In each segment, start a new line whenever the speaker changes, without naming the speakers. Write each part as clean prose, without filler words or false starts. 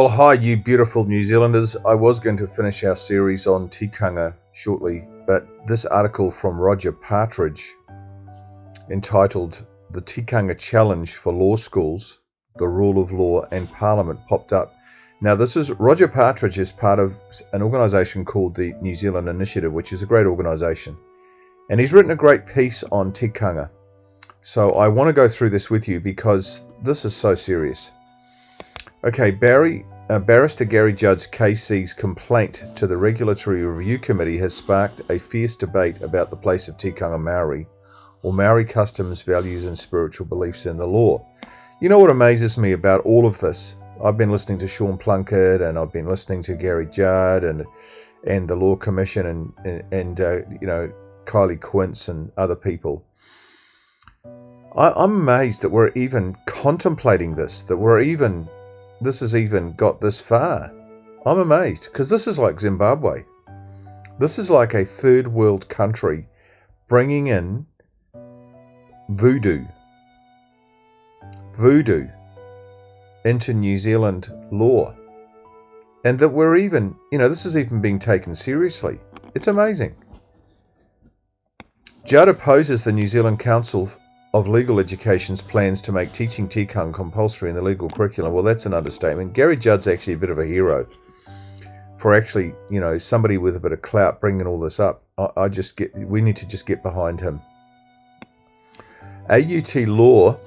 Well, hi, you beautiful New Zealanders. I was going to finish our series on Tikanga shortly, but this article from Roger Partridge, entitled The Tikanga Challenge for Law Schools, the Rule of Law and Parliament, popped up. Now, Roger Partridge is part of an organisation called the New Zealand Initiative, which is a great organisation. And he's written a great piece on Tikanga. So I want to go through this with you because this is so serious. Okay, Barrister Gary Judd's KC's complaint to the Regulatory Review Committee has sparked a fierce debate about the place of Tikanga Maori, or Maori customs, values and spiritual beliefs in the law. You know what amazes me about all of this? I've been listening to Sean Plunket, and I've been listening to Gary Judd and the Law Commission and Kylie Quince and other people. I'm amazed that we're even contemplating this, this has even got this far. I'm amazed, because this is like Zimbabwe. This is like a third world country bringing in voodoo into New Zealand law. And that we're even, this is even being taken seriously. It's amazing. Judd opposes the New Zealand Council of Legal Education's plans to make teaching Tikanga compulsory in the legal curriculum. Well, that's an understatement. Gary Judd's actually a bit of a hero for actually, somebody with a bit of clout bringing all this up. We need to just get behind him. AUT Law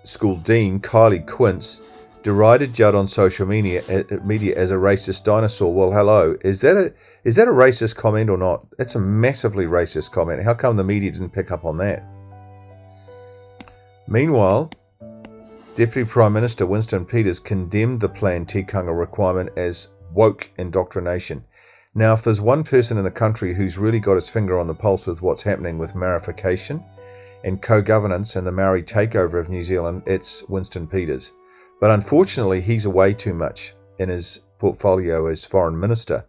School Dean Kylie Quince derided Judd on social media as a racist dinosaur. Well, hello. Is that a racist comment or not? That's a massively racist comment. How come the media didn't pick up on that? Meanwhile, Deputy Prime Minister Winston Peters condemned the planned Tikanga requirement as woke indoctrination. Now, if there's one person in the country who's really got his finger on the pulse with what's happening with Maorification and co-governance and the Maori takeover of New Zealand, it's Winston Peters. But unfortunately, he's away too much in his portfolio as Foreign Minister.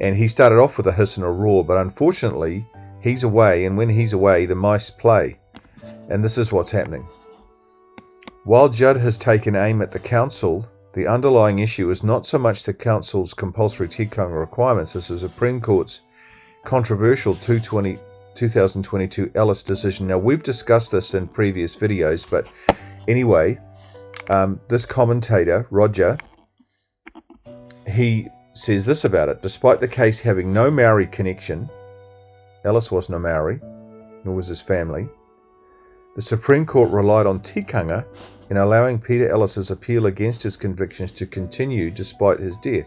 And he started off with a hiss and a roar, but unfortunately, he's away, and when he's away, the mice play. And this is what's happening. While Judd has taken aim at the council, the underlying issue is not so much the council's compulsory Tikanga requirements. This is the Supreme Court's controversial 2022 Ellis decision. Now, we've discussed this in previous videos, but anyway, this commentator, Roger, he says this about it. Despite the case having no Maori connection, Ellis wasn't a Maori, nor was his family, the Supreme Court relied on Tikanga in allowing Peter Ellis's appeal against his convictions to continue despite his death.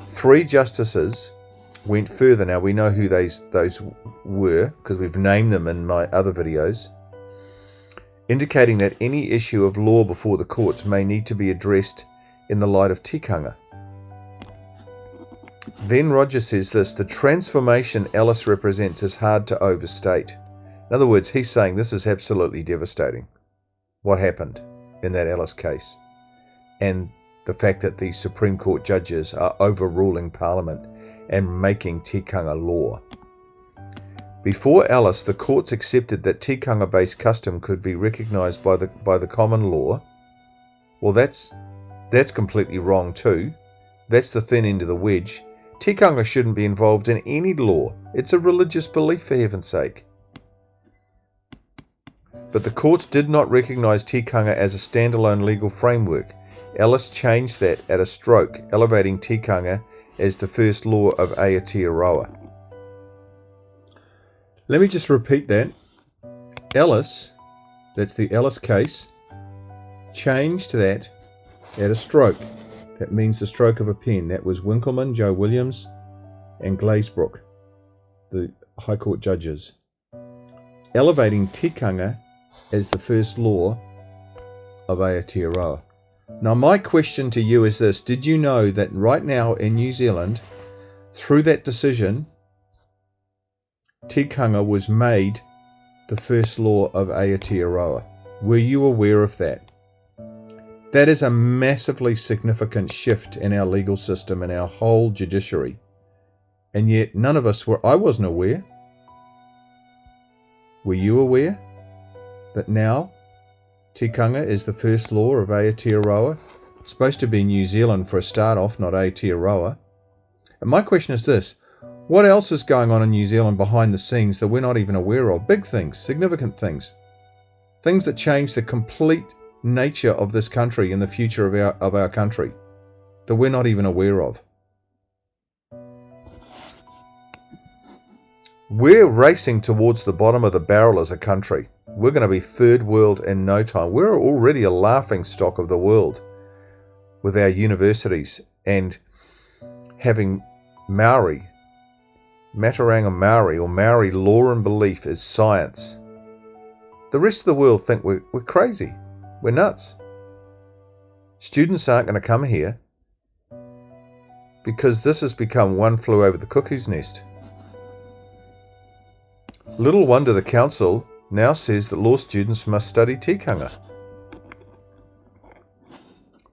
3 justices went further. Now, we know who those were because we've named them in my other videos, indicating that any issue of law before the courts may need to be addressed in the light of Tikanga. Then Roger says this: the transformation Ellis represents is hard to overstate. In other words, he's saying this is absolutely devastating, what happened in that Ellis case, and the fact that these Supreme Court judges are overruling Parliament and making Tikanga law. Before Ellis, the courts accepted that Tikanga-based custom could be recognised by the common law. Well, that's completely wrong too. That's the thin end of the wedge. Tikanga shouldn't be involved in any law. It's a religious belief, for heaven's sake. But the courts did not recognise Tikanga as a standalone legal framework. Ellis changed that at a stroke, elevating Tikanga as the first law of Aotearoa. Let me just repeat that. Ellis, that's the Ellis case, changed that at a stroke. That means the stroke of a pen. That was Winkleman, Joe Williams, and Glazebrook, the High Court judges, elevating Tikanga as the first law of Aotearoa. Now, my question to you is this: did you know that right now in New Zealand, through that decision, Tikanga was made the first law of Aotearoa? Were you aware of that? That is a massively significant shift in our legal system and our whole judiciary. And yet none of us were. I wasn't aware. Were you aware that now Tikanga is the first law of Aotearoa? It's supposed to be New Zealand for a start off, not Aotearoa. And my question is this: what else is going on in New Zealand behind the scenes that we're not even aware of? Big things, significant things. Things that change the complete nature of this country and the future of our country that we're not even aware of. We're racing towards the bottom of the barrel as a country. We're going to be third world in no time. We're already a laughing stock of the world with our universities and having MAORI, Mataranga Maori, or Maori law and belief is science. The rest of the world think we're crazy. We're nuts. Students aren't going to come here because this has become one flew over the cuckoo's nest. Little wonder the council now says that law students must study tikanga.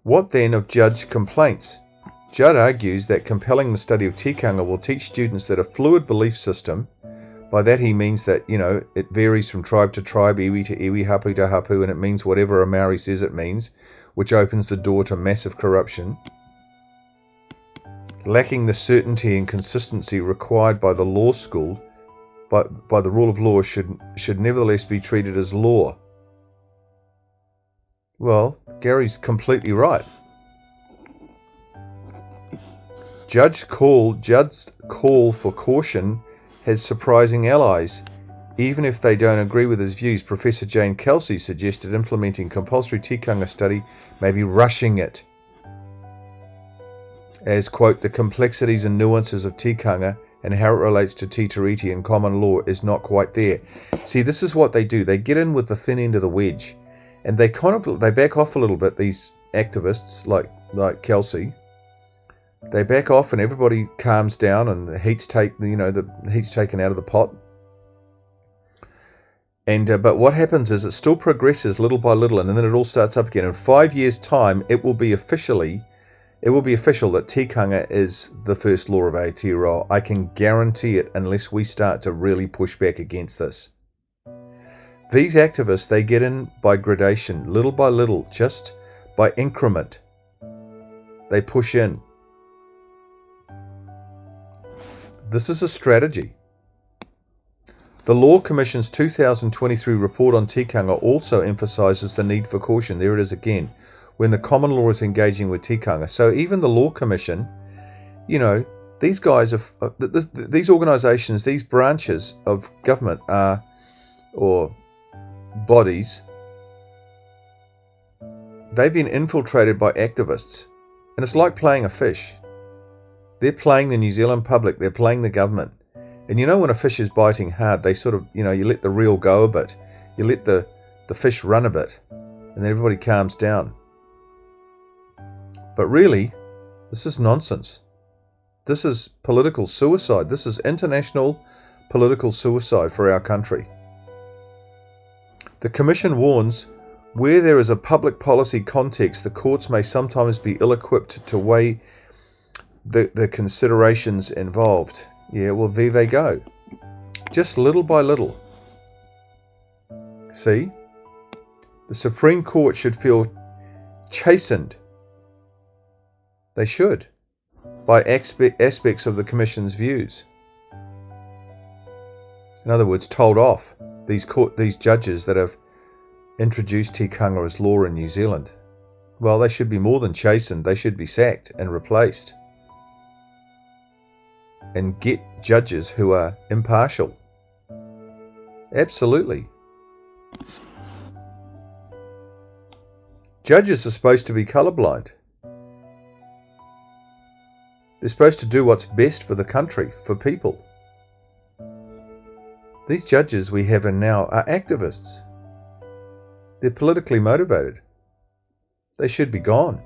What then of Judd's complaints? Judd argues that compelling the study of tikanga will teach students that a fluid belief system, by that he means that, it varies from tribe to tribe, iwi to iwi, hapu to hapu, and it means whatever a Maori says it means, which opens the door to massive corruption. Lacking the certainty and consistency required by the law school, by the rule of law, should nevertheless be treated as law. Well, Gary's completely right. Judd's call for caution has surprising allies. Even if they don't agree with his views, Professor Jane Kelsey suggested implementing compulsory tikanga study may be rushing it, as, quote, the complexities and nuances of tikanga and how it relates to Te Tiriti and common law is not quite there. See, this is what they do. They get in with the thin end of the wedge, and they back off a little bit, these activists like Kelsey. They back off and everybody calms down and the heat's taken out of the pot. And but what happens is it still progresses little by little, and then it all starts up again. In 5 years' time, it will be official that tikanga is the first law of Aotearoa. I can guarantee it, unless we start to really push back against this. These activists, they get in by gradation, little by little, just by increment. They push in. This is a strategy. The Law Commission's 2023 report on tikanga also emphasises the need for caution. There it is again, when the common law is engaging with tikanga. So even the Law Commission, these guys, these organisations, these branches of government or bodies, they've been infiltrated by activists. And it's like playing a fish. They're playing the New Zealand public, they're playing the government. And when a fish is biting hard, they sort of, you let the reel go a bit. You let the fish run a bit. And then everybody calms down. But really, this is nonsense. This is political suicide. This is international political suicide for our country. The Commission warns, where there is a public policy context, the courts may sometimes be ill-equipped to weigh the considerations involved. Yeah, well, there they go. Just little by little. See? The Supreme Court should feel chastened. They should. By aspects of the Commission's views. In other words, told off these judges that have introduced tikanga as law in New Zealand. Well, they should be more than chastened. They should be sacked and replaced. And get judges who are impartial. Absolutely. Judges are supposed to be colourblind. They're supposed to do what's best for the country, for people. These judges we have in now are activists. They're politically motivated. They should be gone.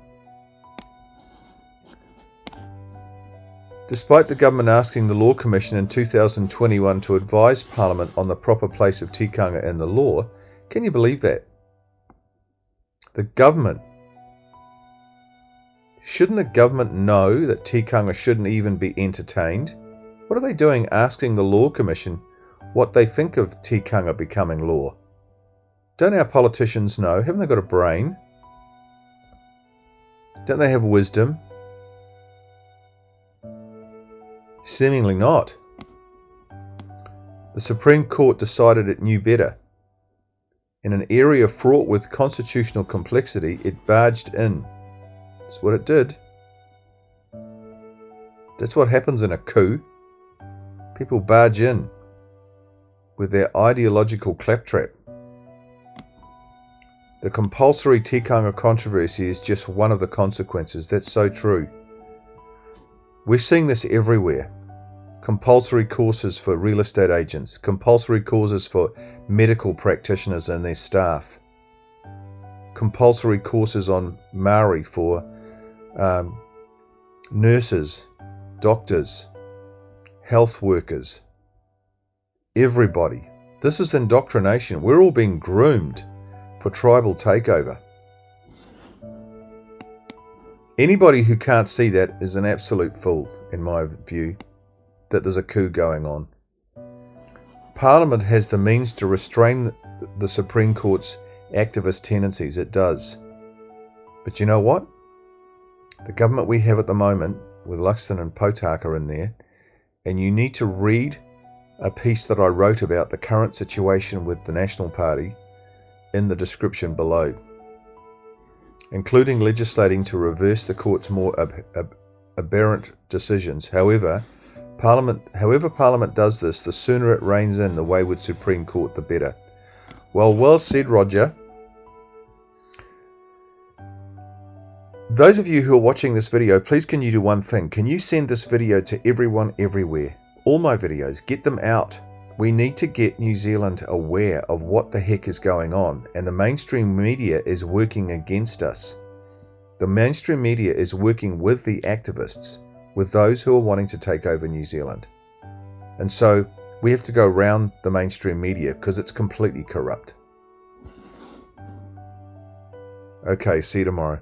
Despite the government asking the Law Commission in 2021 to advise Parliament on the proper place of tikanga in the law, can you believe that? The government. Shouldn't the government know that tikanga shouldn't even be entertained? What are they doing asking the Law Commission what they think of tikanga becoming law? Don't our politicians know? Haven't they got a brain? Don't they have wisdom? Seemingly not. The Supreme Court decided it knew better. In an area fraught with constitutional complexity, it barged in. That's what it did. That's what happens in a coup. People barge in with their ideological claptrap. The compulsory tikanga controversy is just one of the consequences. That's so true. We're seeing this everywhere. Compulsory courses for real estate agents, compulsory courses for medical practitioners and their staff, compulsory courses on MAORI for nurses, doctors, health workers, everybody. This is indoctrination. We're all being groomed for tribal takeover. Anybody who can't see that is an absolute fool, in my view, that there's a coup going on. Parliament has the means to restrain the Supreme Court's activist tendencies. It does. But you know what? The government we have at the moment, with Luxton and Potaka in there, and you need to read a piece that I wrote about the current situation with the National Party in the description below, including legislating to reverse the court's more aberrant decisions. However Parliament does this, the sooner it reins in the wayward Supreme Court, the better. Well said, Roger. Those of you who are watching this video, please can you do one thing? Can you send this video to everyone everywhere? All my videos, get them out. We need to get New Zealand aware of what the heck is going on, and the mainstream media is working against us. The mainstream media is working with the activists, with those who are wanting to take over New Zealand. And so we have to go around the mainstream media because it's completely corrupt. Okay, see you tomorrow.